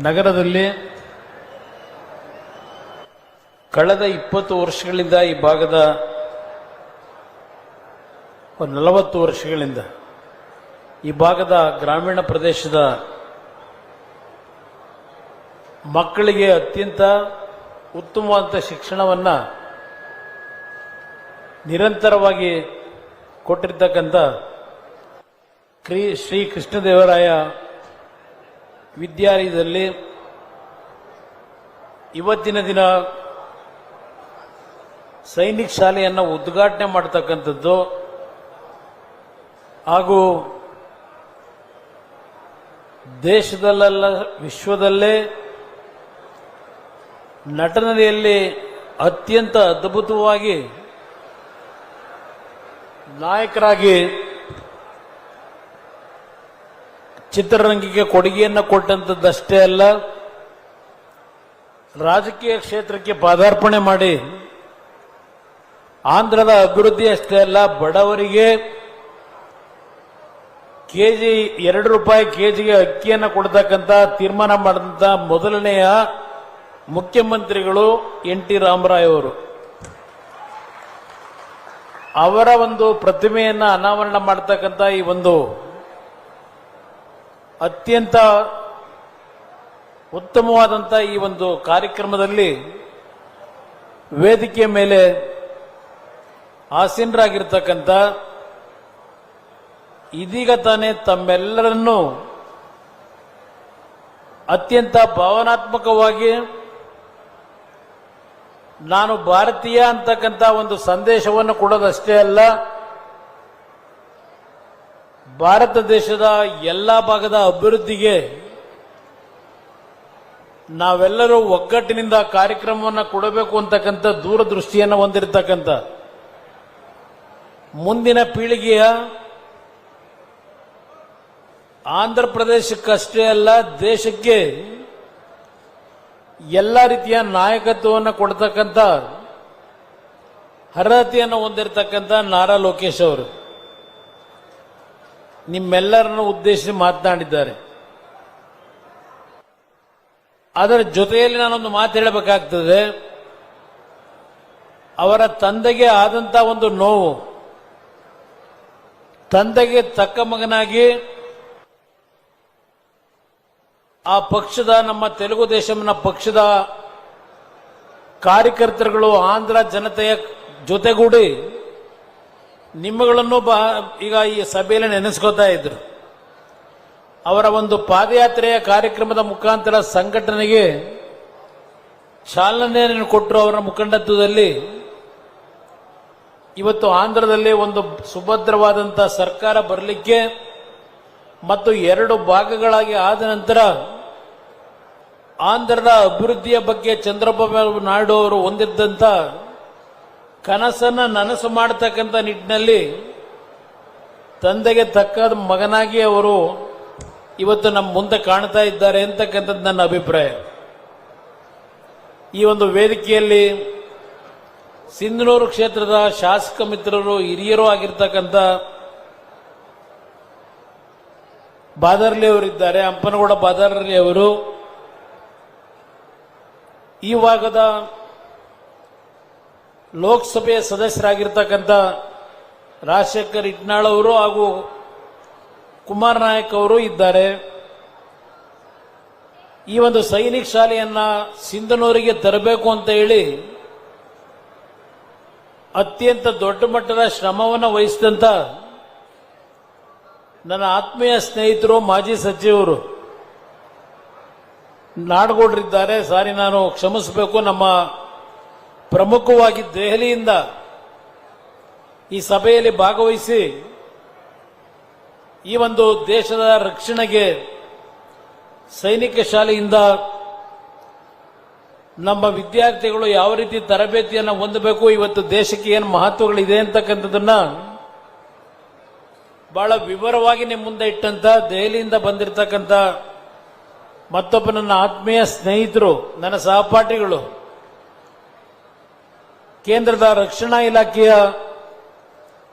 ನಗರದಲ್ಲಿ ಕಳೆದ 20 ವರ್ಷಗಳಿಂದ ಈ ಭಾಗದ 40 ವರ್ಷಗಳಿಂದ ಈ ಭಾಗದ ಗ್ರಾಮೀಣ ಪ್ರದೇಶದ ಮಕ್ಕಳಿಗೆ ಅತ್ಯಂತ ಉತ್ತಮವಾದ ಶಿಕ್ಷಣವನ್ನು ನಿರಂತರವಾಗಿ ಕೊಟ್ಟಿರ್ತಕ್ಕಂಥ ಶ್ರೀ ಕೃಷ್ಣದೇವರಾಯ ವಿದ್ಯಾಲಯದಲ್ಲಿ ಇವತ್ತಿನ ದಿನ ಸೈನಿಕ್ ಶಾಲೆಯನ್ನು ಉದ್ಘಾಟನೆ ಮಾಡತಕ್ಕಂಥದ್ದು ಹಾಗೂ ದೇಶದಲ್ಲೆಲ್ಲ ವಿಶ್ವದಲ್ಲೇ ನಟನೆಯಲ್ಲಿ ಅತ್ಯಂತ ಅದ್ಭುತವಾಗಿ ನಾಯಕರಾಗಿ ಚಿತ್ರರಂಗಕ್ಕೆ ಕೊಡುಗೆಯನ್ನು ಕೊಟ್ಟಂಥದ್ದಷ್ಟೇ ಅಲ್ಲ, ರಾಜಕೀಯ ಕ್ಷೇತ್ರಕ್ಕೆ ಪಾದಾರ್ಪಣೆ ಮಾಡಿ ಆಂಧ್ರದ ಅಭಿವೃದ್ಧಿ ಅಷ್ಟೇ ಅಲ್ಲ, ಬಡವರಿಗೆ ಕೆಜಿ 2 ರೂಪಾಯಿ ಕೆಜಿಗೆ ಅಕ್ಕಿಯನ್ನು ಕೊಡ್ತಕ್ಕಂಥ ತೀರ್ಮಾನ ಮಾಡಿದಂಥ ಮೊದಲನೆಯ ಮುಖ್ಯಮಂತ್ರಿಗಳು ಎನ್ ಟಿ ರಾಮರಾವ್ ಅವರು. ಅವರ ಒಂದು ಪ್ರತಿಮೆಯನ್ನು ಅನಾವರಣ ಮಾಡತಕ್ಕಂಥ ಈ ಒಂದು ಅತ್ಯಂತ ಉತ್ತಮವಾದಂಥ ಈ ಒಂದು ಕಾರ್ಯಕ್ರಮದಲ್ಲಿ ವೇದಿಕೆಯ ಮೇಲೆ ಆಸೀನರಾಗಿರ್ತಕ್ಕಂಥ ಇದೀಗ ತಾನೇ ತಮ್ಮೆಲ್ಲರನ್ನೂ ಅತ್ಯಂತ ಭಾವನಾತ್ಮಕವಾಗಿ ನಾನು ಭಾರತೀಯ ಅಂತಕ್ಕಂಥ ಒಂದು ಸಂದೇಶವನ್ನು ಕೊಡೋದಷ್ಟೇ ಅಲ್ಲ, ಭಾರತ ದೇಶದ ಎಲ್ಲ ಭಾಗದ ಅಭಿವೃದ್ಧಿಗೆ ನಾವೆಲ್ಲರೂ ಒಗ್ಗಟ್ಟಿನಿಂದ ಕಾರ್ಯಕ್ರಮವನ್ನು ಕೊಡಬೇಕು ಅಂತಕ್ಕಂಥ ದೂರದೃಷ್ಟಿಯನ್ನು ಹೊಂದಿರತಕ್ಕಂಥ ಮುಂದಿನ ಪೀಳಿಗೆಯ ಆಂಧ್ರ ಪ್ರದೇಶಕ್ಕಷ್ಟೇ ಅಲ್ಲ ದೇಶಕ್ಕೆ ಎಲ್ಲ ರೀತಿಯ ನಾಯಕತ್ವವನ್ನು ಕೊಡ್ತಕ್ಕಂಥ ಅರ್ಹತೆಯನ್ನು ಹೊಂದಿರತಕ್ಕಂಥ ನಾರಾ ಲೋಕೇಶ್ ಅವರು ನಿಮ್ಮೆಲ್ಲರನ್ನು ಉದ್ದೇಶಿಸಿ ಮಾತನಾಡಿದ್ದಾರೆ. ಅದರ ಜೊತೆಯಲ್ಲಿ ನಾನೊಂದು ಮಾತು ಹೇಳಬೇಕಾಗ್ತದೆ. ಅವರ ತಂದೆಗೆ ಆದಂಥ ಒಂದು ನೋವು, ತಂದೆಗೆ ತಕ್ಕ ಮಗನಾಗಿ ಆ ಪಕ್ಷದ ನಮ್ಮ ತೆಲುಗು ದೇಶಂನ ಪಕ್ಷದ ಕಾರ್ಯಕರ್ತರುಗಳು ಆಂಧ್ರ ಜನತೆಯ ಜೊತೆಗೂಡಿ ನಿಮ್ಮಗಳನ್ನು ಈಗ ಈ ಸಭೆಯಲ್ಲಿ ನೆನೆಸ್ಕೋತಾ ಇದ್ರು. ಅವರ ಒಂದು ಪಾದಯಾತ್ರೆಯ ಕಾರ್ಯಕ್ರಮದ ಮುಖಾಂತರ ಸಂಘಟನೆಗೆ ಚಾಲನೆಯನ್ನು ಕೊಟ್ಟರು. ಅವರ ಮುಖಂಡತ್ವದಲ್ಲಿ ಇವತ್ತು ಆಂಧ್ರದಲ್ಲಿ ಒಂದು ಸುಭದ್ರವಾದಂಥ ಸರ್ಕಾರ ಬರಲಿಕ್ಕೆ ಮತ್ತು 2 ಭಾಗಗಳಾಗಿ ಆದ ನಂತರ ಆಂಧ್ರದ ಅಭಿವೃದ್ಧಿಯ ಬಗ್ಗೆ ಚಂದ್ರಬಾಬು ನಾಯ್ಡು ಅವರು ಹೊಂದಿದ್ದಂಥ ಕನಸನ್ನು ನನಸು ಮಾಡತಕ್ಕಂಥ ನಿಟ್ಟಿನಲ್ಲಿ ತಂದೆಗೆ ತಕ್ಕ ಮಗನಾಗಿ ಅವರು ಇವತ್ತು ನಮ್ಮ ಮುಂದೆ ಕಾಣ್ತಾ ಇದ್ದಾರೆ ಅಂತಕ್ಕಂಥದ್ದು ನನ್ನ ಅಭಿಪ್ರಾಯ. ಈ ಒಂದು ವೇದಿಕೆಯಲ್ಲಿ ಸಿಂಧನೂರು ಕ್ಷೇತ್ರದ ಶಾಸಕ ಮಿತ್ರರು ಹಿರಿಯರು ಆಗಿರ್ತಕ್ಕಂಥ ಬಾದರ್ಲಿ ಅವರಿದ್ದಾರೆ, ಹಂಪನಗೌಡ ಬಾದರ್ಲಿ ಅವರು, ಈ ಭಾಗದ ಲೋಕಸಭೆಯ ಸದಸ್ಯರಾಗಿರ್ತಕ್ಕಂಥ ರಾಜಶೇಖರ್ ಇಟ್ನಾಳ್ ಅವರು ಹಾಗೂ ಕುಮಾರ್ ನಾಯಕ್ ಅವರು ಇದ್ದಾರೆ. ಈ ಒಂದು ಸೈನಿಕ್ ಶಾಲೆಯನ್ನ ಸಿಂಧನೂರಿಗೆ ತರಬೇಕು ಅಂತ ಹೇಳಿ ಅತ್ಯಂತ ದೊಡ್ಡ ಮಟ್ಟದ ಶ್ರಮವನ್ನು ವಹಿಸಿದಂಥ ನನ್ನ ಆತ್ಮೀಯ ಸ್ನೇಹಿತರು ಮಾಜಿ ಸಚಿವರು ನಾಡಗೌಡರಿದ್ದಾರೆ. ಸಾರಿ, ನಾನು ಕ್ಷಮಿಸಬೇಕು. ನಮ್ಮ ಪ್ರಮುಖವಾಗಿ ದೆಹಲಿಯಿಂದ ಈ ಸಭೆಯಲ್ಲಿ ಭಾಗವಹಿಸಿ ಈ ಒಂದು ದೇಶದ ರಕ್ಷಣೆಗೆ ಸೈನಿಕ ಶಾಲೆಯಿಂದ ನಮ್ಮ ವಿದ್ಯಾರ್ಥಿಗಳು ಯಾವ ರೀತಿ ತರಬೇತಿಯನ್ನು ಹೊಂದಬೇಕು, ಇವತ್ತು ದೇಶಕ್ಕೆ ಏನು ಮಹತ್ವಗಳಿದೆ ಅಂತಕ್ಕಂಥದ್ದನ್ನ ಬಹಳ ವಿವರವಾಗಿ ನಿಮ್ಮ ಮುಂದೆ ಇಟ್ಟಂತ ದೆಹಲಿಯಿಂದ ಬಂದಿರತಕ್ಕಂಥ ಮತ್ತೊಬ್ಬ ನನ್ನ ಆತ್ಮೀಯ ಸ್ನೇಹಿತರು, ನನ್ನ ಸಹಪಾಠಿಗಳು, ಕೇಂದ್ರದ ರಕ್ಷಣಾ ಇಲಾಖೆಯ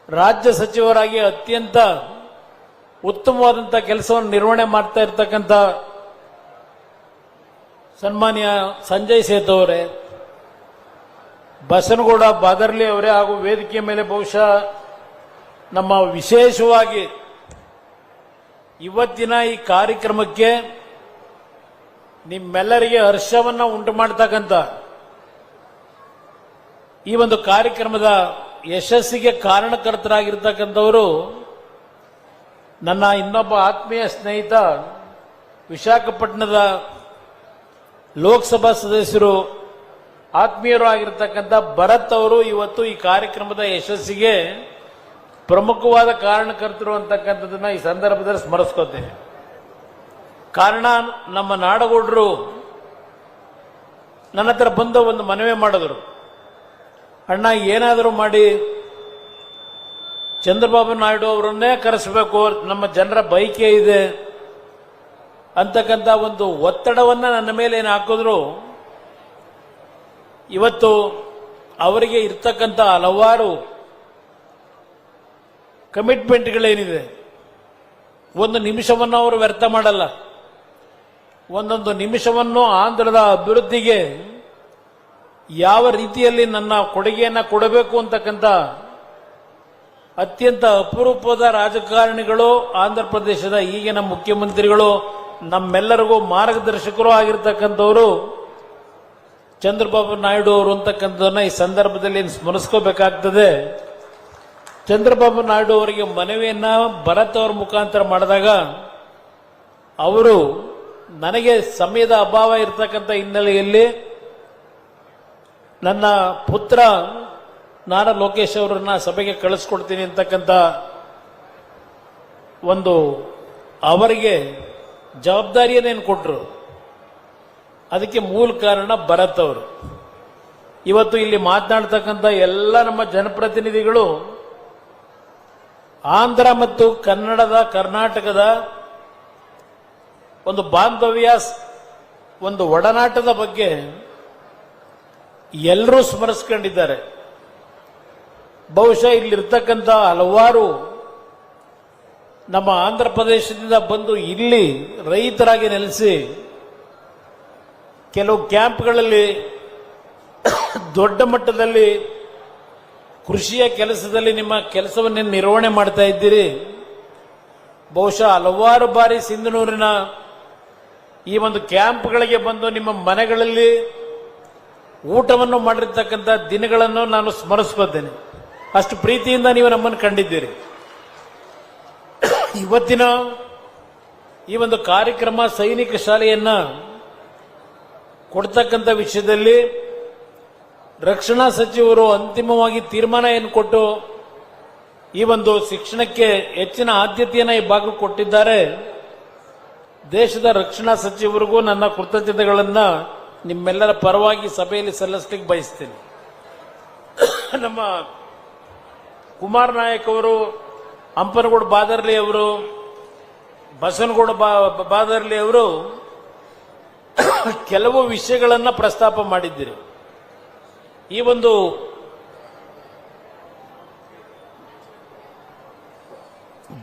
ರಾಜ್ಯ ಸಚಿವರಾಗಿ ಅತ್ಯಂತ ಉತ್ತಮವಾದಂಥ ಕೆಲಸವನ್ನು ನಿರ್ವಹಣೆ ಮಾಡ್ತಾ ಇರತಕ್ಕಂಥ ಸನ್ಮಾನ್ಯ ಸಂಜಯ್ ಸೇತ್ ಅವರೇ, ಬಸನಗೌಡ ಬಾದರ್ಲಿ ಅವರೇ ಹಾಗೂ ವೇದಿಕೆ ಮೇಲೆ ಬಹುಶಃ ನಮ್ಮ ವಿಶೇಷವಾಗಿ ಇವತ್ತಿನ ಈ ಕಾರ್ಯಕ್ರಮಕ್ಕೆ ನಿಮ್ಮೆಲ್ಲರಿಗೆ ಹರ್ಷವನ್ನ ಉಂಟು ಮಾಡತಕ್ಕಂಥ ಈ ಒಂದು ಕಾರ್ಯಕ್ರಮದ ಯಶಸ್ಸಿಗೆ ಕಾರಣಕರ್ತರಾಗಿರ್ತಕ್ಕಂಥವರು ನನ್ನ ಇನ್ನೊಬ್ಬ ಆತ್ಮೀಯ ಸ್ನೇಹಿತ ವಿಶಾಖಪಟ್ಟಣದ ಲೋಕಸಭಾ ಸದಸ್ಯರು ಆತ್ಮೀಯರು ಆಗಿರ್ತಕ್ಕಂಥ ಭರತ್ ಅವರು ಇವತ್ತು ಈ ಕಾರ್ಯಕ್ರಮದ ಯಶಸ್ಸಿಗೆ ಪ್ರಮುಖವಾದ ಕಾರಣಕರ್ತರು ಅಂತಕ್ಕಂಥದ್ದನ್ನ ಈ ಸಂದರ್ಭದಲ್ಲಿ ಸ್ಮರಿಸ್ಕೋತೇನೆ. ಕಾರಣ, ನಮ್ಮ ನಾಡಗೌಡರು ನನ್ನ ಹತ್ರ ಬಂದು ಒಂದು ಮನವಿ ಮಾಡಿದ್ರು. ಅಣ್ಣ, ಏನಾದರೂ ಮಾಡಿ ಚಂದ್ರಬಾಬು ನಾಯ್ಡು ಅವರನ್ನೇ ಕರೆಸಬೇಕು, ನಮ್ಮ ಜನರ ಬಯಕೆ ಇದೆ ಅಂತಕ್ಕಂಥ ಒಂದು ಒತ್ತಡವನ್ನ ನನ್ನ ಮೇಲೆ ಏನು ಹಾಕಿದ್ರು. ಇವತ್ತು ಅವರಿಗೆ ಇರ್ತಕ್ಕಂಥ ಹಲವಾರು ಕಮಿಟ್ಮೆಂಟ್ಗಳೇನಿದೆ, ಒಂದು ನಿಮಿಷವನ್ನು ಅವರು ವ್ಯರ್ಥ ಮಾಡಲ್ಲ. ಒಂದೊಂದು ನಿಮಿಷವನ್ನು ಆಂಧ್ರದ ಅಭಿವೃದ್ಧಿಗೆ ಯಾವ ರೀತಿಯಲ್ಲಿ ನನ್ನ ಕೊಡುಗೆಯನ್ನು ಕೊಡಬೇಕು ಅಂತಕ್ಕಂಥ ಅತ್ಯಂತ ಅಪರೂಪದ ರಾಜಕಾರಣಿಗಳು, ಆಂಧ್ರ ಪ್ರದೇಶದ ಈಗಿನ ಮುಖ್ಯಮಂತ್ರಿಗಳು, ನಮ್ಮೆಲ್ಲರಿಗೂ ಮಾರ್ಗದರ್ಶಕರು ಆಗಿರ್ತಕ್ಕಂಥವರು ಚಂದ್ರಬಾಬು ನಾಯ್ಡು ಅವರು ಅಂತಕ್ಕಂಥದನ್ನ ಈ ಸಂದರ್ಭದಲ್ಲಿ ಸ್ಮರಿಸ್ಕೋಬೇಕಾಗ್ತದೆ. ಚಂದ್ರಬಾಬು ನಾಯ್ಡು ಅವರಿಗೆ ಮನವಿಯನ್ನ ಭರತ್ ಅವರ ಮುಖಾಂತರ ಮಾಡಿದಾಗ ಅವರು ನನಗೆ ಸಮಯದ ಅಭಾವ ಇರತಕ್ಕಂಥ ಹಿನ್ನೆಲೆಯಲ್ಲಿ ನನ್ನ ಪುತ್ರ ನಾರಾ ಲೋಕೇಶ್ ಅವರನ್ನ ಸಭೆಗೆ ಕಳಿಸ್ಕೊಡ್ತೀನಿ ಅಂತಕ್ಕಂಥ ಒಂದು ಅವರಿಗೆ ಜವಾಬ್ದಾರಿಯನ್ನೇನು ಕೊಟ್ಟರು. ಅದಕ್ಕೆ ಮೂಲ ಕಾರಣ ಭರತ್ ಅವರು. ಇವತ್ತು ಇಲ್ಲಿ ಮಾತನಾಡ್ತಕ್ಕಂಥ ಎಲ್ಲ ನಮ್ಮ ಜನಪ್ರತಿನಿಧಿಗಳು ಆಂಧ್ರ ಮತ್ತು ಕರ್ನಾಟಕದ ಒಂದು ಬಾಂಧವ್ಯ, ಒಂದು ಒಡನಾಟದ ಬಗ್ಗೆ ಎಲ್ಲರೂ ಸ್ಮರಿಸ್ಕೊಂಡಿದ್ದಾರೆ. ಬಹುಶಃ ಇಲ್ಲಿರ್ತಕ್ಕಂಥ ಹಲವಾರು ನಮ್ಮ ಆಂಧ್ರ ಪ್ರದೇಶದಿಂದ ಬಂದು ಇಲ್ಲಿ ರೈತರಾಗಿ ನೆಲೆಸಿ ಕೆಲವು ಕ್ಯಾಂಪ್ಗಳಲ್ಲಿ ದೊಡ್ಡ ಮಟ್ಟದಲ್ಲಿ ಕೃಷಿಯ ಕೆಲಸದಲ್ಲಿ ನಿಮ್ಮ ಕೆಲಸವನ್ನು ನಿರ್ವಹಣೆ ಮಾಡ್ತಾ ಇದ್ದೀರಿ. ಬಹುಶಃ ಹಲವಾರು ಬಾರಿ ಸಿಂಧನೂರಿನ ಈ ಒಂದು ಕ್ಯಾಂಪ್ಗಳಿಗೆ ಬಂದು ನಿಮ್ಮ ಮನೆಗಳಲ್ಲಿ ಊಟವನ್ನು ಮಾಡಿರ್ತಕ್ಕಂಥ ದಿನಗಳನ್ನು ನಾನು ಸ್ಮರಿಸ್ಕೋತೇನೆ. ಅಷ್ಟು ಪ್ರೀತಿಯಿಂದ ನೀವು ನಮ್ಮನ್ನು ಕಂಡಿದ್ದೀರಿ. ಇವತ್ತಿನ ಈ ಒಂದು ಕಾರ್ಯಕ್ರಮ ಸೈನಿಕ ಶಾಲೆಯನ್ನ ಕೊಡ್ತಕ್ಕಂಥ ವಿಷಯದಲ್ಲಿ ರಕ್ಷಣಾ ಸಚಿವರು ಅಂತಿಮವಾಗಿ ತೀರ್ಮಾನ ಏನು ಕೊಟ್ಟು ಈ ಒಂದು ಶಿಕ್ಷಣಕ್ಕೆ ಹೆಚ್ಚಿನ ಆದ್ಯತೆಯನ್ನು ಈ ಭಾಗಕ್ಕೆ ಕೊಟ್ಟಿದ್ದಾರೆ. ದೇಶದ ರಕ್ಷಣಾ ಸಚಿವರಿಗೂ ನನ್ನ ಕೃತಜ್ಞತೆಗಳನ್ನು ನಿಮ್ಮೆಲ್ಲರ ಪರವಾಗಿ ಸಭೆಯಲ್ಲಿ ಸಲ್ಲಿಸಲಿಕ್ಕೆ ಬಯಸ್ತೇನೆ. ನಮ್ಮ ಕುಮಾರ್ ನಾಯಕ್ ಅವರು, ಹಂಪನಗೌಡ ಬಾದರ್ಲಿ ಅವರು, ಬಸನಗೌಡ ಬಾದರ್ಲಿ ಅವರು ಕೆಲವು ವಿಷಯಗಳನ್ನು ಪ್ರಸ್ತಾಪ ಮಾಡಿದ್ದೀರಿ. ಈ ಒಂದು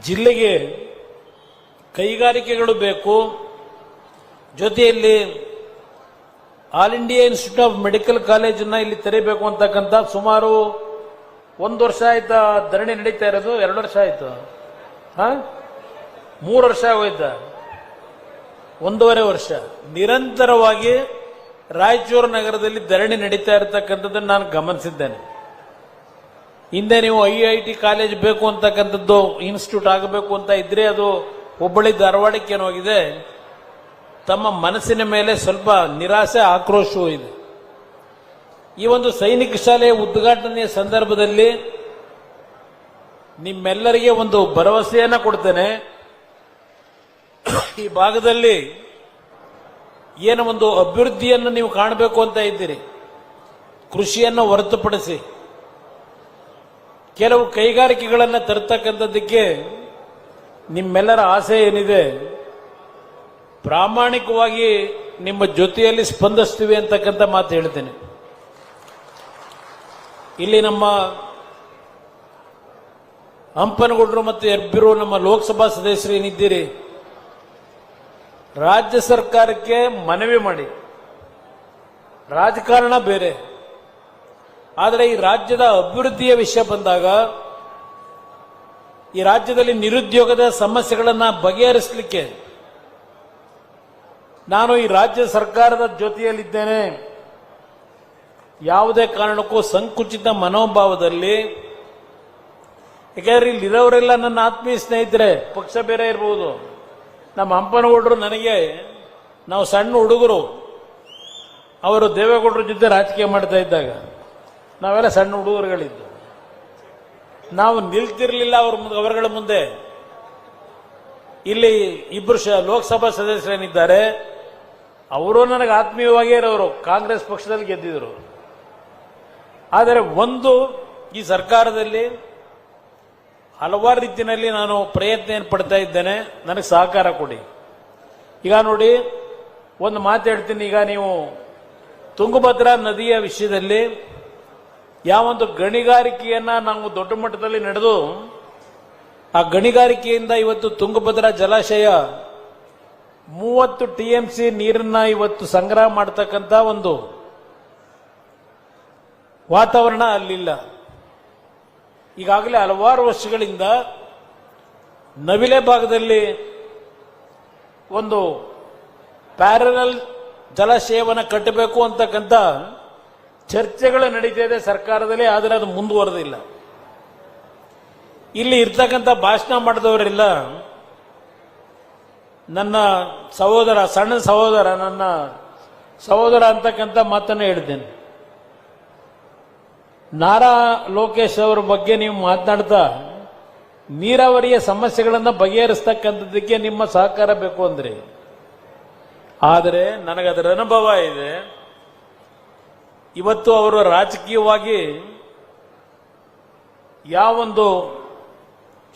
ಜಿಲ್ಲೆಗೆ ಕೈಗಾರಿಕೆಗಳು ಬೇಕು, ಜೊತೆಯಲ್ಲಿ all India institute of medical ಕಾಲೇಜನ್ನ ಇಲ್ಲಿ ತೆರೆಯಬೇಕು ಅಂತಕ್ಕಂಥ ಸುಮಾರು 1 ವರ್ಷ ಆಯ್ತಾ ಧರಣಿ ನಡೀತಾ ಇರೋದು? 2 ವರ್ಷ ಆಯ್ತು? 3 ವರ್ಷ ಆಗೋಯ್ತಾ? 1.5 ವರ್ಷ ನಿರಂತರವಾಗಿ ರಾಯಚೂರು ನಗರದಲ್ಲಿ ಧರಣಿ ನಡೀತಾ ಇರತಕ್ಕಂಥದ್ದನ್ನು ನಾನು ಗಮನಿಸಿದ್ದೇನೆ. ಹಿಂದೆ ನೀವು IIT ಕಾಲೇಜ್ ಬೇಕು ಅಂತಕ್ಕಂಥದ್ದು, ಇನ್ಸ್ಟಿಟ್ಯೂಟ್ ಆಗಬೇಕು ಅಂತ ಇದ್ರೆ ಅದು ಹುಬ್ಬಳ್ಳಿ ಧಾರವಾಡಕ್ಕೆ ಹೋಗಿದೆ. ತಮ್ಮ ಮನಸ್ಸಿನ ಮೇಲೆ ಸ್ವಲ್ಪ ನಿರಾಸೆ, ಆಕ್ರೋಶವೂ ಇದೆ. ಈ ಒಂದು ಸೈನಿಕ ಶಾಲೆಯ ಉದ್ಘಾಟನೆಯ ಸಂದರ್ಭದಲ್ಲಿ ನಿಮ್ಮೆಲ್ಲರಿಗೆ ಒಂದು ಭರವಸೆಯನ್ನ ಕೊಡ್ತೇನೆ. ಈ ಭಾಗದಲ್ಲಿ ಏನು ಒಂದು ಅಭಿವೃದ್ಧಿಯನ್ನು ನೀವು ಕಾಣಬೇಕು ಅಂತ ಇದ್ದೀರಿ, ಕೃಷಿಯನ್ನು ಹೊರತುಪಡಿಸಿ ಕೆಲವು ಕೈಗಾರಿಕೆಗಳನ್ನು ತರತಕ್ಕಂಥದ್ದಕ್ಕೆ ನಿಮ್ಮೆಲ್ಲರ ಆಸೆ ಏನಿದೆ, ಪ್ರಾಮಾಣಿಕವಾಗಿ ನಿಮ್ಮ ಜೊತೆಯಲ್ಲಿ ಸ್ಪಂದಿಸ್ತೀವಿ ಅಂತಕ್ಕಂಥ ಮಾತು ಹೇಳ್ತೇನೆ. ಇಲ್ಲಿ ನಮ್ಮ ಹಂಪನಗೌಡರು ಮತ್ತು ಹೆಬ್ಬಿರು ನಮ್ಮ ಲೋಕಸಭಾ ಸದಸ್ಯರು ಏನಿದ್ದೀರಿ, ರಾಜ್ಯ ಸರ್ಕಾರಕ್ಕೆ ಮನವಿ ಮಾಡಿ ರಾಜಕಾರಣ ಬೇರೆ. ಆದರೆ ಈ ರಾಜ್ಯದ ಅಭಿವೃದ್ಧಿಯ ವಿಷಯ ಬಂದಾಗ, ಈ ರಾಜ್ಯದಲ್ಲಿ ನಿರುದ್ಯೋಗದ ಸಮಸ್ಯೆಗಳನ್ನು ಬಗೆಹರಿಸಲಿಕ್ಕೆ ನಾನು ಈ ರಾಜ್ಯ ಸರ್ಕಾರದ ಜೊತೆಯಲ್ಲಿದ್ದೇನೆ. ಯಾವುದೇ ಕಾರಣಕ್ಕೂ ಸಂಕುಚಿತ ಮನೋಭಾವದಲ್ಲಿ, ಯಾಕೆಂದ್ರೆ ಇಲ್ಲಿರೋರೆಲ್ಲ ನನ್ನ ಆತ್ಮೀಯ ಸ್ನೇಹಿತರೆ, ಪಕ್ಷ ಬೇರೆ ಇರಬಹುದು. ನಮ್ಮ ಹಂಪನಗೌಡರು ನನಗೆ, ನಾವು ಸಣ್ಣ ಹುಡುಗರು, ಅವರು ದೇವೇಗೌಡರ ಜೊತೆ ರಾಜಕೀಯ ಮಾಡ್ತಾ ಇದ್ದಾಗ ನಾವೆಲ್ಲ ಸಣ್ಣ ಹುಡುಗರುಗಳಿದ್ದು, ನಾವು ನಿಲ್ತಿರ್ಲಿಲ್ಲ ಅವರುಗಳ ಮುಂದೆ. ಇಲ್ಲಿ ಇಬ್ಬರು ಲೋಕಸಭಾ ಸದಸ್ಯರೇನಿದ್ದಾರೆ ಅವರು ನನಗೆ ಆತ್ಮೀಯವಾಗೇ ಇರೋರು, ಕಾಂಗ್ರೆಸ್ ಪಕ್ಷದಲ್ಲಿ ಗೆದ್ದಿದ್ರು. ಆದರೆ ಒಂದು, ಈ ಸರ್ಕಾರದಲ್ಲಿ ಹಲವಾರು ರೀತಿಯಲ್ಲಿ ನಾನು ಪ್ರಯತ್ನ ಪಡ್ತಾ ಇದ್ದೇನೆ, ನನಗೆ ಸಹಕಾರ ಕೊಡಿ. ಈಗ ನೋಡಿ, ಒಂದು ಮಾತು ಹೇಳ್ತೀನಿ. ಈಗ ನೀವು ತುಂಗಭದ್ರಾ ನದಿಯ ವಿಷಯದಲ್ಲಿ ಯಾವೊಂದು ಗಣಿಗಾರಿಕೆಯನ್ನ ನಾವು ದೊಡ್ಡ ಮಟ್ಟದಲ್ಲಿ ನಡೆದು, ಆ ಗಣಿಗಾರಿಕೆಯಿಂದ ಇವತ್ತು ತುಂಗಭದ್ರಾ ಜಲಾಶಯ 30 TMC ನೀರನ್ನ ಇವತ್ತು ಸಂಗ್ರಹ ಮಾಡತಕ್ಕಂತ ಒಂದು ವಾತಾವರಣ ಅಲ್ಲಿಲ್ಲ. ಈಗಾಗಲೇ ಹಲವಾರು ವರ್ಷಗಳಿಂದ ನವಿಲೆ ಭಾಗದಲ್ಲಿ ಒಂದು ಪ್ಯಾರಲಲ್ ಜಲಾಶಯವನ್ನು ಕಟ್ಟಬೇಕು ಅಂತಕ್ಕಂಥ ಚರ್ಚೆಗಳು ನಡೀತಾ ಇದೆ ಸರ್ಕಾರದಲ್ಲಿ. ಆದರೆ ಅದು ಮುಂದುವರೆದಿಲ್ಲ. ಇಲ್ಲಿ ಇರ್ತಕ್ಕಂಥ ಭಾಷಣ ಮಾಡಿದವರೆಲ್ಲ ನನ್ನ ಸಹೋದರ, ಸಣ್ಣ ಸಹೋದರ, ನನ್ನ ಸಹೋದರ ಅಂತಕ್ಕಂಥ ಮಾತನ್ನು ಹೇಳಿದ್ದೇನೆ. ನಾರಾ ಲೋಕೇಶ್ ಅವರ ಬಗ್ಗೆ ನೀವು ಮಾತನಾಡ್ತಾ ನೀರಾವರಿಯ ಸಮಸ್ಯೆಗಳನ್ನು ಬಗೆಹರಿಸ್ತಕ್ಕಂಥದ್ದಕ್ಕೆ ನಿಮ್ಮ ಸಹಕಾರ ಬೇಕು ಅಂದ್ರೆ, ಆದರೆ ನನಗದರ ಅನುಭವ ಇದೆ. ಇವತ್ತು ಅವರು ರಾಜಕೀಯವಾಗಿ ಯಾವೊಂದು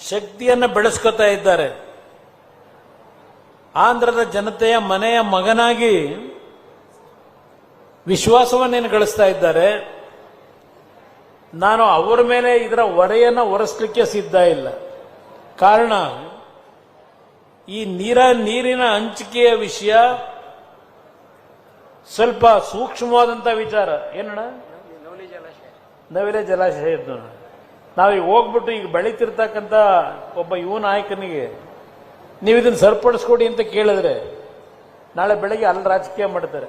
ಶಕ್ತಿಯನ್ನು ಬೆಳೆಸ್ಕೊತಾ ಇದ್ದಾರೆ, ಆಂಧ್ರದ ಜನತೆಯ ಮನೆಯ ಮಗನಾಗಿ ವಿಶ್ವಾಸವನ್ನೇನು ಗಳಿಸ್ತಾ ಇದ್ದಾರೆ. ನಾನು ಅವರ ಮೇಲೆ ಇದರ ಹೊರೆಯನ್ನು ಹೊರಿಸಲಿಕ್ಕೆ ಸಿದ್ಧ ಇಲ್ಲ. ಕಾರಣ, ಈ ನೀರಿನ ಹಂಚಿಕೆಯ ವಿಷಯ ಸ್ವಲ್ಪ ಸೂಕ್ಷ್ಮವಾದಂತ ವಿಚಾರ. ಏನಣ್ಣ? ನವಿಲೆ ಜಲಾಶಯ ಇದ್ದು ನಾವೀಗ ಹೋಗ್ಬಿಟ್ಟು ಈಗ ಬೆಳೀತಿರ್ತಕ್ಕಂಥ ಒಬ್ಬ ಯುವ ನಾಯಕನಿಗೆ ನೀವು ಇದನ್ನು ಸರಿಪಡಿಸ್ಕೊಡಿ ಅಂತ ಕೇಳಿದ್ರೆ ನಾಳೆ ಬೆಳಗ್ಗೆ ಅಲ್ಲಿ ರಾಜಕೀಯ ಮಾಡ್ತಾರೆ.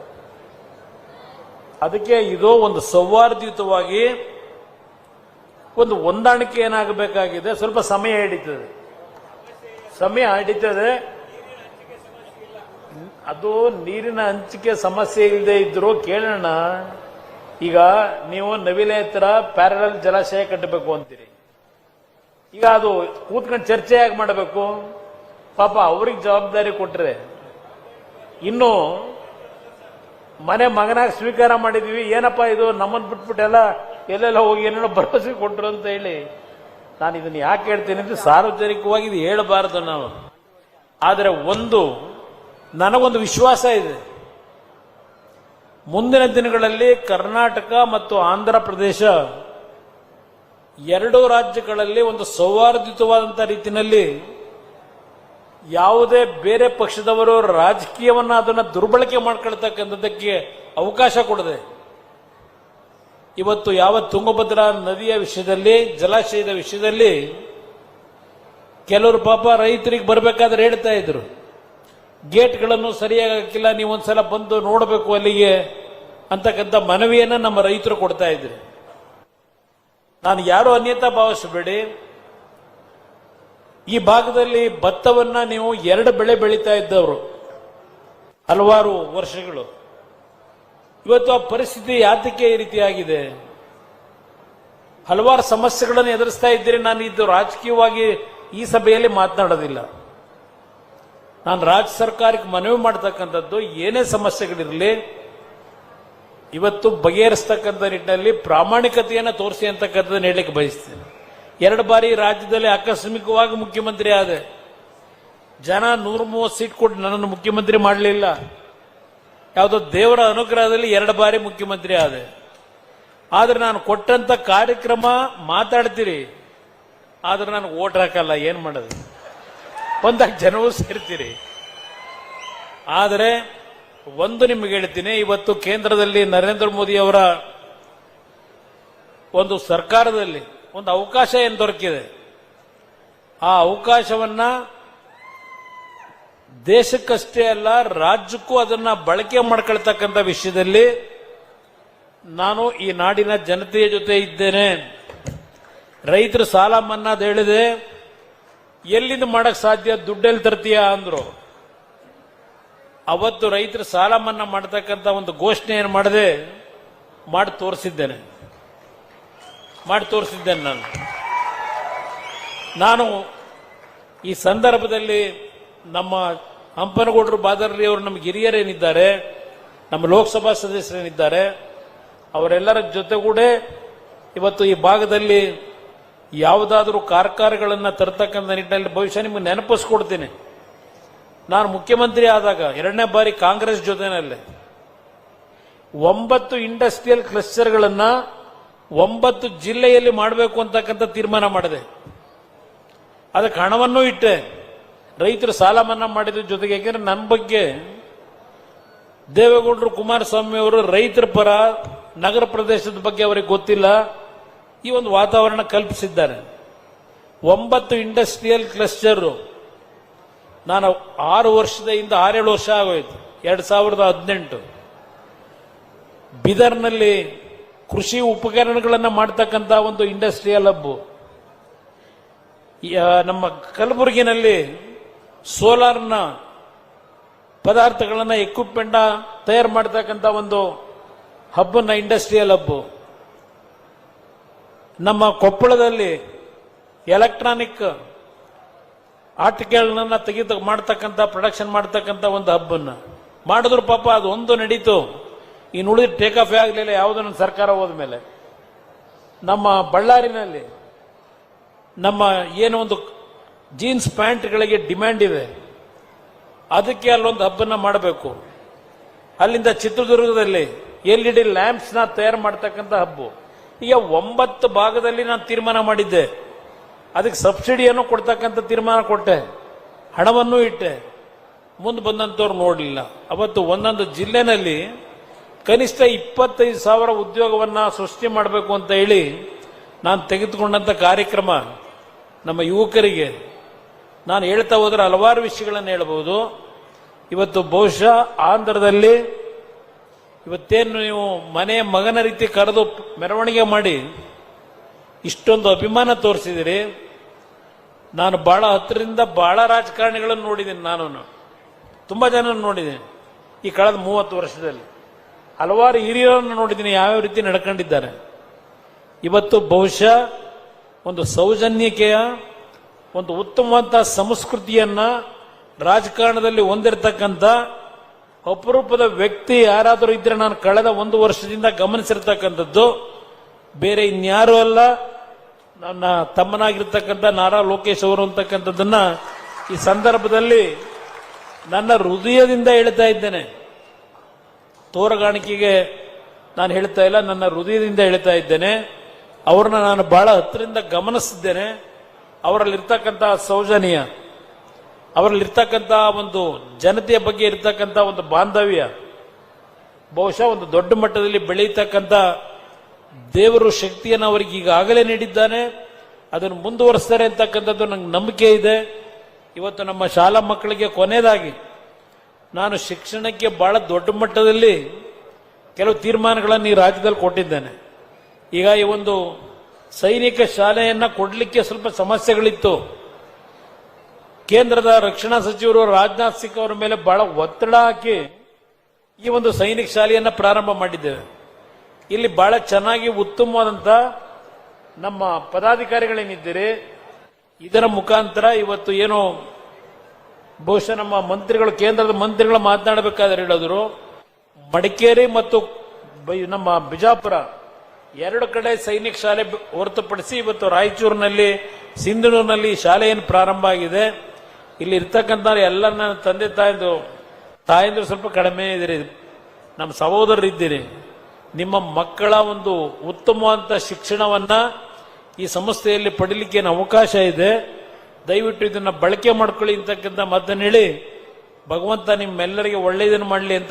ಅದಕ್ಕೆ ಇದು ಒಂದು ಸೌಹಾರ್ದಯುತವಾಗಿ ಒಂದು ಹೊಂದಾಣಿಕೆ ಏನಾಗಬೇಕಾಗಿದೆ. ಸ್ವಲ್ಪ ಸಮಯ ಹಿಡಿತದೆ. ಅದು ನೀರಿನ ಹಂಚಿಕೆ ಸಮಸ್ಯೆ ಇಲ್ಲದೆ ಇದ್ರು ಕೇಳೋಣ. ಈಗ ನೀವು ನವಿಲೆ ಹತ್ರ ಪ್ಯಾರಲಲ್ ಜಲಾಶಯ ಕಟ್ಟಬೇಕು ಅಂತೀರಿ. ಈಗ ಅದು ಕೂತ್ಕೊಂಡು ಚರ್ಚೆ ಯಾಕೆ ಮಾಡಬೇಕು? ಪಾಪ ಅವ್ರಿಗೆ ಜವಾಬ್ದಾರಿ ಕೊಟ್ರೆ, ಇನ್ನು ಮನೆ ಮಗನಾಗಿ ಸ್ವೀಕಾರ ಮಾಡಿದೀವಿ, ಏನಪ್ಪಾ ಇದು ನಮ್ಮನ್ನು ಬಿಟ್ಬಿಟ್ಟೆಲ್ಲ ಎಲ್ಲೆಲ್ಲ ಹೋಗಿ ಏನೇನೋ ಭರವಸೆ ಕೊಟ್ಟರು ಅಂತ ಹೇಳಿ. ನಾನು ಇದನ್ನು ಯಾಕೆ ಹೇಳ್ತೀನಿ ಅಂದ್ರೆ, ಸಾರ್ವಜನಿಕವಾಗಿ ಇದು ಹೇಳಬಾರದು ನಾವು. ಆದರೆ ನನಗೊಂದು ವಿಶ್ವಾಸ ಇದೆ, ಮುಂದಿನ ದಿನಗಳಲ್ಲಿ ಕರ್ನಾಟಕ ಮತ್ತು ಆಂಧ್ರ ಪ್ರದೇಶ ಎರಡೂ ರಾಜ್ಯಗಳಲ್ಲಿ ಒಂದು ಸೌಹಾರ್ದಯುತವಾದಂಥ ರೀತಿಯಲ್ಲಿ ಯಾವುದೇ ಬೇರೆ ಪಕ್ಷದವರು ರಾಜಕೀಯವನ್ನ ಅದನ್ನು ದುರ್ಬಳಕೆ ಮಾಡ್ಕೊಳ್ತಕ್ಕಂಥದ್ದಕ್ಕೆ ಅವಕಾಶ ಕೊಡದೆ, ಇವತ್ತು ಯಾವ ತುಂಗಭದ್ರಾ ನದಿಯ ವಿಷಯದಲ್ಲಿ, ಜಲಾಶಯದ ವಿಷಯದಲ್ಲಿ ಕೆಲವರು ಪಾಪ ರೈತರಿಗೆ ಬರಬೇಕಾದ್ರೆ ಹೇಳ್ತಾ ಇದ್ರು, ಗೇಟ್ಗಳನ್ನು ಸರಿಯಾಗಿ ಹಾಕಿಲ್ಲ, ನೀವು ಒಂದ್ಸಲ ಬಂದು ನೋಡಬೇಕು ಅಲ್ಲಿಗೆ ಅಂತಕ್ಕಂಥ ಮನವಿಯನ್ನ ನಮ್ಮ ರೈತರು ಕೊಡ್ತಾ ಇದ್ರು. ನಾನು ಯಾರು ಅನ್ಯತಾ ಭಾವಿಸಬೇಡಿ. ಈ ಭಾಗದಲ್ಲಿ ಭತ್ತವನ್ನ ನೀವು 2 ಬೆಳೆ ಬೆಳೀತಾ ಇದ್ದವರು ಹಲವಾರು ವರ್ಷಗಳು. ಇವತ್ತು ಆ ಪರಿಸ್ಥಿತಿ ಯಾತಕ್ಕೆ ಈ ರೀತಿಯಾಗಿದೆ? ಹಲವಾರು ಸಮಸ್ಯೆಗಳನ್ನು ಎದುರಿಸ್ತಾ ಇದ್ದೀರಿ. ನಾನು ಇದು ರಾಜಕೀಯವಾಗಿ ಈ ಸಭೆಯಲ್ಲಿ ಮಾತನಾಡೋದಿಲ್ಲ. ನಾನು ರಾಜ್ಯ ಸರ್ಕಾರಕ್ಕೆ ಮನವಿ ಮಾಡತಕ್ಕಂಥದ್ದು, ಏನೇ ಸಮಸ್ಯೆಗಳಿರಲಿ ಇವತ್ತು ಬಗೆಹರಿಸ್ತಕ್ಕಂಥ ನಿಟ್ಟಿನಲ್ಲಿ ಪ್ರಾಮಾಣಿಕತೆಯನ್ನು ತೋರಿಸಿ ಅಂತಕ್ಕಂಥದ್ದನ್ನು ಹೇಳಲಿಕ್ಕೆ ಬಯಸ್ತೇನೆ. 2 ಬಾರಿ ರಾಜ್ಯದಲ್ಲಿ ಆಕಸ್ಮಿಕವಾಗಿ ಮುಖ್ಯಮಂತ್ರಿ ಆದೆ. ಜನ 130 ಸೀಟ್ ಕೊಟ್ಟು ನನ್ನನ್ನು ಮುಖ್ಯಮಂತ್ರಿ ಮಾಡಲಿಲ್ಲ. ಯಾವುದೋ ದೇವರ ಅನುಗ್ರಹದಲ್ಲಿ 2 ಬಾರಿ ಮುಖ್ಯಮಂತ್ರಿ ಆದೆ. ಆದ್ರೆ ನಾನು ಕೊಟ್ಟಂತ ಕಾರ್ಯಕ್ರಮ ಮಾತಾಡ್ತೀರಿ, ಆದ್ರೆ ನಾನು ಓಟ್ ಹಾಕಲ್ಲ. ಏನ್ ಮಾಡೋದು? ಒಂದಾಗ ಜನವೂ ಸೇರ್ತೀರಿ. ಆದರೆ ಒಂದು ನಿಮಗೆ ಹೇಳ್ತೀನಿ, ಇವತ್ತು ಕೇಂದ್ರದಲ್ಲಿ ನರೇಂದ್ರ ಮೋದಿ ಅವರ ಒಂದು ಸರ್ಕಾರದಲ್ಲಿ ಒಂದು ಅವಕಾಶ ಏನು ದೊರಕಿದೆ, ಆ ಅವಕಾಶವನ್ನ ದೇಶಕ್ಕಷ್ಟೇ ಅಲ್ಲ ರಾಜ್ಯಕ್ಕೂ ಅದನ್ನ ಬಳಕೆ ಮಾಡ್ಕೊಳ್ತಕ್ಕಂಥ ವಿಷಯದಲ್ಲಿ ನಾನು ಈ ನಾಡಿನ ಜನತೆಯ ಜೊತೆ ಇದ್ದೇನೆ. ರೈತರ ಸಾಲ ಮನ್ನಾದ ಹೇಳಿದೆ, ಎಲ್ಲಿಂದ ಮಾಡಕ್ ಸಾಧ್ಯ, ದುಡ್ಡೆಲ್ಲಿ ತರ್ತೀಯ ಅಂದ್ರು. ಅವತ್ತು ರೈತರ ಸಾಲ ಮನ್ನಾ ಮಾಡತಕ್ಕಂಥ ಒಂದು ಘೋಷಣೆ ಏನು ಮಾಡಿದೆ, ಮಾಡಿ ತೋರಿಸಿದ್ದೇನೆ ನಾನು ಈ ಸಂದರ್ಭದಲ್ಲಿ ನಮ್ಮ ಹಂಪನಗೌಡರು ಬಾದರ್ರಿ ಅವರು ನಮಗೆ ಹಿರಿಯರೇನಿದ್ದಾರೆ, ನಮ್ಮ ಲೋಕಸಭಾ ಸದಸ್ಯರೇನಿದ್ದಾರೆ, ಅವರೆಲ್ಲರ ಜೊತೆಗೂಡೆ ಇವತ್ತು ಈ ಭಾಗದಲ್ಲಿ ಯಾವುದಾದ್ರೂ ಕಾರ್ಖಾನೆಗಳನ್ನು ತರತಕ್ಕಂಥ ನಿಟ್ಟಿನಲ್ಲಿ ಭವಿಷ್ಯ ನಿಮಗೆ ನೆನಪಿಸ್ಕೊಡ್ತೀನಿ. ನಾನು ಮುಖ್ಯಮಂತ್ರಿ ಆದಾಗ 2ನೇ ಬಾರಿ ಕಾಂಗ್ರೆಸ್ ಜೊತೆನಲ್ಲೇ 9 ಇಂಡಸ್ಟ್ರಿಯಲ್ ಕ್ಲಸ್ಟರ್ಗಳನ್ನ 9 ಜಿಲ್ಲೆಯಲ್ಲಿ ಮಾಡಬೇಕು ಅಂತಕ್ಕಂಥ ತೀರ್ಮಾನ ಮಾಡಿದೆ. ಅದಕ್ಕೆ ಹಣವನ್ನೂ ಇಟ್ಟೆ. ರೈತರು ಸಾಲ ಮನ್ನಾ ಮಾಡಿದ ಜೊತೆಗೆ, ಯಾಕೆಂದ್ರೆ ನನ್ನ ಬಗ್ಗೆ ದೇವೇಗೌಡರು ಕುಮಾರಸ್ವಾಮಿ ಅವರು ರೈತರ ಪರ, ನಗರ ಪ್ರದೇಶದ ಬಗ್ಗೆ ಅವರಿಗೆ ಗೊತ್ತಿಲ್ಲ, ಈ ಒಂದು ವಾತಾವರಣ ಕಲ್ಪಿಸಿದ್ದಾರೆ. 9 ಇಂಡಸ್ಟ್ರಿಯಲ್ ಕ್ಲಸ್ಟರ್ ನಾನು 6 ವರ್ಷದಿಂದ 6-7 ವರ್ಷ ಆಗೋಯ್ತು. 2018 ಬೀದರ್ನಲ್ಲಿ ಕೃಷಿ ಉಪಕರಣಗಳನ್ನು ಮಾಡತಕ್ಕಂಥ ಒಂದು ಇಂಡಸ್ಟ್ರಿಯಲ್ ಹಬ್, ನಮ್ಮ ಕಲಬುರಗಿನಲ್ಲಿ ಸೋಲಾರ್ನ ಪದಾರ್ಥಗಳನ್ನ ಎಕ್ವಿಪ್ಮೆಂಟ್ ತಯಾರು ಮಾಡತಕ್ಕಂಥ ಒಂದು ಹಬ್ಬನ್ನ ಇಂಡಸ್ಟ್ರಿಯಲ್ ಹಬ್, ನಮ್ಮ ಕೊಪ್ಪಳದಲ್ಲಿ ಎಲೆಕ್ಟ್ರಾನಿಕ್ ಆರ್ಟಿಕಲ್ನ ತೆಗೆದು ಮಾಡ್ತಕ್ಕಂಥ ಪ್ರೊಡಕ್ಷನ್ ಮಾಡ್ತಕ್ಕಂಥ ಒಂದು ಹಬ್ಬನ್ನ ಮಾಡಿದ್ರು. ಪಾಪ ಅದು ಒಂದು ನಡೀತು, ಇನ್ನು ಉಳಿದ ಟೇಕ್ ಆಫ್ ಆಗಲಿಲ್ಲ ಯಾವುದೋ ನನ್ನ ಸರ್ಕಾರ ಹೋದ ಮೇಲೆ. ನಮ್ಮ ಬಳ್ಳಾರಿನಲ್ಲಿ ನಮ್ಮ ಏನೋ ಒಂದು ಜೀನ್ಸ್ ಪ್ಯಾಂಟ್ಗಳಿಗೆ ಡಿಮ್ಯಾಂಡ್ ಇದೆ, ಅದಕ್ಕೆ ಅಲ್ಲೊಂದು ಹಬ್ಬನ್ನ ಮಾಡಬೇಕು. ಅಲ್ಲಿಂದ ಚಿತ್ರದುರ್ಗದಲ್ಲಿ LED ಲ್ಯಾಂಪ್ಸ್ ನ ತಯಾರು ಮಾಡ್ತಕ್ಕಂಥ ಹಬ್ಬು. ಈಗ 9 ಭಾಗದಲ್ಲಿ ನಾನು ತೀರ್ಮಾನ ಮಾಡಿದ್ದೆ. ಅದಕ್ಕೆ ಸಬ್ಸಿಡಿಯನ್ನು ಕೊಡ್ತಕ್ಕಂಥ ತೀರ್ಮಾನ ಕೊಟ್ಟೆ, ಹಣವನ್ನು ಇಟ್ಟೆ. ಮುಂದೆ ಬಂದಂತವ್ರು ನೋಡಲಿಲ್ಲ. ಅವತ್ತು ಒಂದೊಂದು ಜಿಲ್ಲೆನಲ್ಲಿ ಕನಿಷ್ಠ 25,000 ಉದ್ಯೋಗವನ್ನ ಸೃಷ್ಟಿ ಮಾಡಬೇಕು ಅಂತ ಹೇಳಿ ನಾನು ತೆಗೆದುಕೊಂಡಂತ ಕಾರ್ಯಕ್ರಮ. ನಮ್ಮ ಯುವಕರಿಗೆ ನಾನು ಹೇಳ್ತಾ ಹೋದ್ರೆ ಹಲವಾರು ವಿಷಯಗಳನ್ನು ಹೇಳಬಹುದು. ಇವತ್ತು ಬಹುಶಃ ಆಂಧ್ರದಲ್ಲಿ ಇವತ್ತೇನು ನೀವು ಮನೆಯ ಮಗನ ರೀತಿ ಕರೆದು ಮೆರವಣಿಗೆ ಮಾಡಿ ಇಷ್ಟೊಂದು ಅಭಿಮಾನ ತೋರಿಸಿದಿರಿ. ನಾನು ಬಹಳ ಹತ್ತಿರದಿಂದ ಬಹಳ ರಾಜಕಾರಣಿಗಳನ್ನು ನೋಡಿದ್ದೀನಿ. ನಾನು ತುಂಬಾ ಜನ ನೋಡಿದ್ದೀನಿ ಈ ಕಳೆದ 30 ವರ್ಷದಲ್ಲಿ. ಹಲವಾರು ಹಿರಿಯರನ್ನು ನೋಡಿದ್ದೀನಿ ಯಾವ್ಯಾವ ರೀತಿ ನಡ್ಕೊಂಡಿದ್ದಾರೆ. ಇವತ್ತು ಬಹುಶಃ ಒಂದು ಸೌಜನ್ಯತೆಯ ಒಂದು ಉತ್ತಮವಾದ ಸಂಸ್ಕೃತಿಯನ್ನ ರಾಜಕಾರಣದಲ್ಲಿ ಹೊಂದಿರತಕ್ಕಂಥ ಅಪರೂಪದ ವ್ಯಕ್ತಿ ಯಾರಾದರೂ ಇದ್ರೆ ನಾನು ಕಳೆದ 1 ವರ್ಷದಿಂದ ಗಮನಿಸಿರ್ತಕ್ಕಂಥದ್ದು ಬೇರೆ ಇನ್ಯಾರು ಅಲ್ಲ, ನನ್ನ ತಮ್ಮನಾಗಿರ್ತಕ್ಕಂಥ ನಾರಾ ಲೋಕೇಶ್ ಅವರು ಅಂತಕ್ಕಂಥದ್ದನ್ನ ಈ ಸಂದರ್ಭದಲ್ಲಿ ನನ್ನ ಹೃದಯದಿಂದ ಹೇಳ್ತಾ ಇದ್ದೇನೆ. ತೋರಗಾಣಿಕೆಗೆ ನಾನು ಹೇಳ್ತಾ ಇಲ್ಲ, ನನ್ನ ಹೃದಯದಿಂದ ಹೇಳ್ತಾ ಇದ್ದೇನೆ. ಅವ್ರನ್ನ ನಾನು ಬಹಳ ಹತ್ತಿರದಿಂದ ಗಮನಿಸಿದ್ದೇನೆ. ಅವರಲ್ಲಿರ್ತಕ್ಕಂಥ ಸೌಜನ್ಯ, ಅವರಲ್ಲಿರ್ತಕ್ಕಂಥ ಒಂದು ಜನತೆಯ ಬಗ್ಗೆ ಇರ್ತಕ್ಕಂಥ ಒಂದು ಬಾಂಧವ್ಯ ಬಹುಶಃ ಒಂದು ದೊಡ್ಡ ಮಟ್ಟದಲ್ಲಿ ಬೆಳೆಯತಕ್ಕಂಥ ದೇವರು ಶಕ್ತಿಯನ್ನು ಅವರಿಗೆ ಈಗಾಗಲೇ ನೀಡಿದ್ದಾನೆ. ಅದನ್ನು ಮುಂದುವರಿಸ್ತಾರೆ ಅಂತಕ್ಕಂಥದ್ದು ನಂಗೆ ನಂಬಿಕೆ ಇದೆ. ಇವತ್ತು ನಮ್ಮ ಶಾಲಾ ಮಕ್ಕಳಿಗೆ ಕೊನೆಯದಾಗಿ ನಾನು ಶಿಕ್ಷಣಕ್ಕೆ ಬಹಳ ದೊಡ್ಡ ಮಟ್ಟದಲ್ಲಿ ಕೆಲವು ತೀರ್ಮಾನಗಳನ್ನು ಈ ರಾಜ್ಯದಲ್ಲಿ ಕೊಟ್ಟಿದ್ದೇನೆ. ಈಗ ಈ ಒಂದು ಸೈನಿಕ ಶಾಲೆಯನ್ನ ಕೊಡಲಿಕ್ಕೆ ಸ್ವಲ್ಪ ಸಮಸ್ಯೆಗಳಿತ್ತು. ಕೇಂದ್ರದ ರಕ್ಷಣಾ ಸಚಿವರು ರಾಜನಾಥ್ ಸಿಂಗ್ ಅವರ ಮೇಲೆ ಬಹಳ ಒತ್ತಡ ಹಾಕಿ ಈ ಒಂದು ಸೈನಿಕ ಶಾಲೆಯನ್ನ ಪ್ರಾರಂಭ ಮಾಡಿದ್ದೇವೆ. ಇಲ್ಲಿ ಬಹಳ ಚೆನ್ನಾಗಿ ಉತ್ತಮವಾದಂತ ನಮ್ಮ ಪದಾಧಿಕಾರಿಗಳೇನಿದ್ದೀರಿ, ಇದರ ಮುಖಾಂತರ ಇವತ್ತು ಏನು ಬಹುಶಃ ನಮ್ಮ ಮಂತ್ರಿಗಳು, ಕೇಂದ್ರದ ಮಂತ್ರಿಗಳು ಮಾತನಾಡಬೇಕಾದ್ರೆ ಹೇಳಿದ್ರು, ಮಡಿಕೇರಿ ಮತ್ತು ನಮ್ಮ ಬಿಜಾಪುರ 2 ಕಡೆ ಸೈನಿಕ ಶಾಲೆ ಹೊರತುಪಡಿಸಿ ಇವತ್ತು ರಾಯಚೂರಿನಲ್ಲಿ, ಸಿಂಧನೂರಿನಲ್ಲಿ ಶಾಲೆ ಏನು ಪ್ರಾರಂಭ ಆಗಿದೆ. ಇಲ್ಲಿ ಇರ್ತಕ್ಕಂಥ ಎಲ್ಲ ನನ್ನ ತಂದೆ ತಾಯಂದ್ರು ಸ್ವಲ್ಪ ಕಡಿಮೆ ಇದ್ದೀರಿ, ನಮ್ಮ ಸಹೋದರರು ಇದ್ದೀರಿ. ನಿಮ್ಮ ಮಕ್ಕಳ ಒಂದು ಉತ್ತಮವಾದ ಶಿಕ್ಷಣವನ್ನ ಈ ಸಂಸ್ಥೆಯಲ್ಲಿ ಪಡೀಲಿಕ್ಕೆ ಅವಕಾಶ ಇದೆ. ದಯವಿಟ್ಟು ಇದನ್ನ ಬಳಕೆ ಮಾಡ್ಕೊಳ್ಳಿ ಅಂತಕ್ಕಂಥ ಮಾತನ್ನು ಹೇಳಿ, ಭಗವಂತ ನಿಮ್ಮೆಲ್ಲರಿಗೆ ಒಳ್ಳೆಯದನ್ನು ಮಾಡಲಿ ಅಂತ